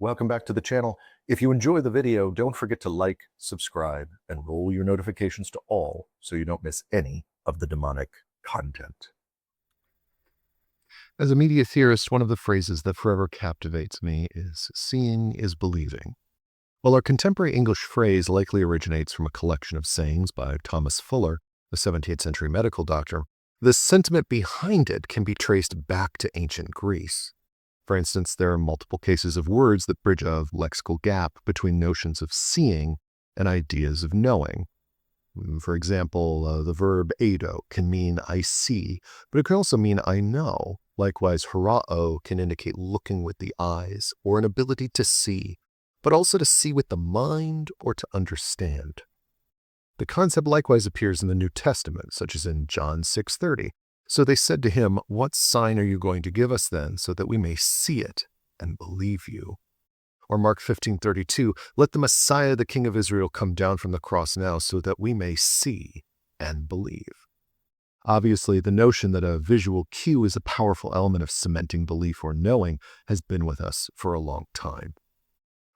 Welcome back to the channel. If you enjoy the video, don't forget to like, subscribe, and roll your notifications to all so you don't miss any of the demonic content. As a media theorist, one of the phrases that forever captivates me is seeing is believing. While our contemporary English phrase likely originates from a collection of sayings by Thomas Fuller, a 17th century medical doctor, the sentiment behind it can be traced back to ancient Greece. For instance, there are multiple cases of words that bridge a lexical gap between notions of seeing and ideas of knowing. For example, the verb eido can mean I see, but it can also mean I know. Likewise, horao can indicate looking with the eyes or an ability to see, but also to see with the mind or to understand. The concept likewise appears in the New Testament, such as in John 6:30. So they said to him, "What sign are you going to give us then, so that we may see it and believe you?" Or Mark 15:32, "Let the Messiah, the King of Israel, come down from the cross now, so that we may see and believe." Obviously, the notion that a visual cue is a powerful element of cementing belief or knowing has been with us for a long time.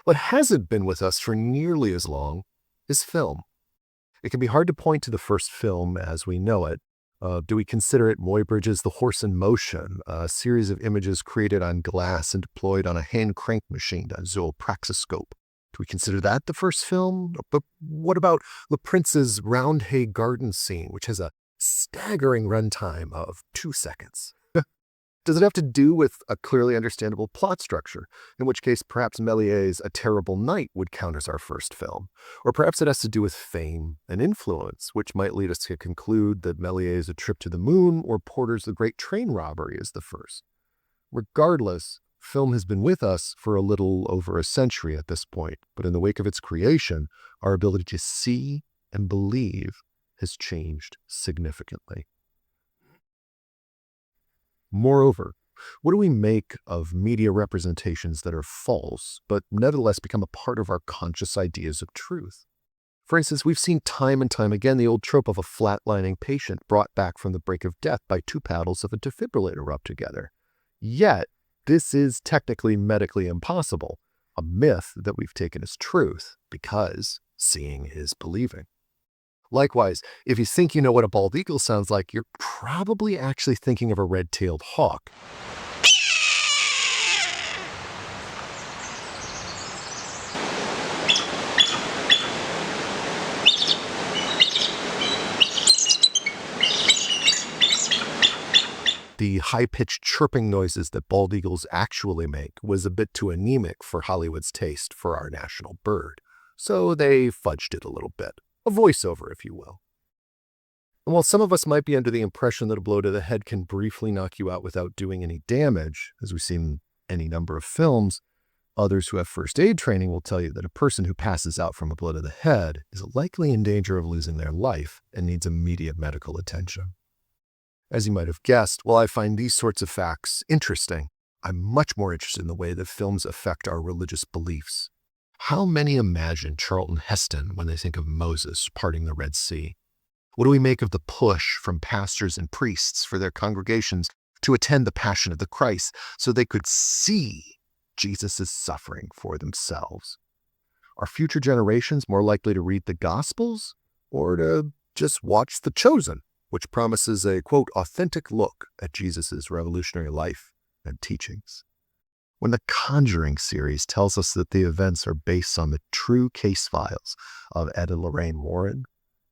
What hasn't been with us for nearly as long is film. It can be hard to point to the first film as we know it. Do we consider it Muybridge's The Horse in Motion, a series of images created on glass and deployed on a hand crank machine, a zoopraxiscope? Do we consider that the first film? But what about Le Prince's Roundhay Garden scene, which has a staggering runtime of 2 seconds? Does it have to do with a clearly understandable plot structure, in which case perhaps Méliès's A Terrible Night would count as our first film? Or perhaps it has to do with fame and influence, which might lead us to conclude that Méliès's A Trip to the Moon or Porter's The Great Train Robbery is the first. Regardless, film has been with us for a little over a century at this point, but in the wake of its creation, our ability to see and believe has changed significantly. Moreover, what do we make of media representations that are false, but nevertheless become a part of our conscious ideas of truth? For instance, we've seen time and time again the old trope of a flatlining patient brought back from the brink of death by 2 paddles of a defibrillator rubbed together. Yet, this is technically medically impossible, a myth that we've taken as truth because seeing is believing. Likewise, if you think you know what a bald eagle sounds like, you're probably actually thinking of a red-tailed hawk. The high-pitched chirping noises that bald eagles actually make was a bit too anemic for Hollywood's taste for our national bird, so they fudged it a little bit. A voiceover, if you will. And while some of us might be under the impression that a blow to the head can briefly knock you out without doing any damage, as we've seen in any number of films, others who have first aid training will tell you that a person who passes out from a blow to the head is likely in danger of losing their life and needs immediate medical attention. As you might have guessed, while I find these sorts of facts interesting, I'm much more interested in the way that films affect our religious beliefs. How many imagine Charlton Heston when they think of Moses parting the Red Sea? What do we make of the push from pastors and priests for their congregations to attend the Passion of the Christ so they could see Jesus' suffering for themselves? Are future generations more likely to read the Gospels or to just watch The Chosen, which promises a, quote, authentic look at Jesus' revolutionary life and teachings? When the Conjuring series tells us that the events are based on the true case files of Ed and Lorraine Warren,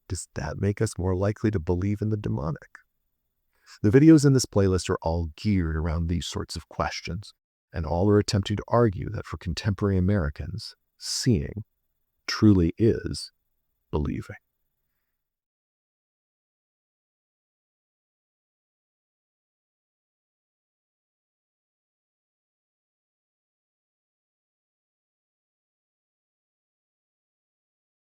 does that make us more likely to believe in the demonic? The videos in this playlist are all geared around these sorts of questions, and all are attempting to argue that for contemporary Americans, seeing truly is believing.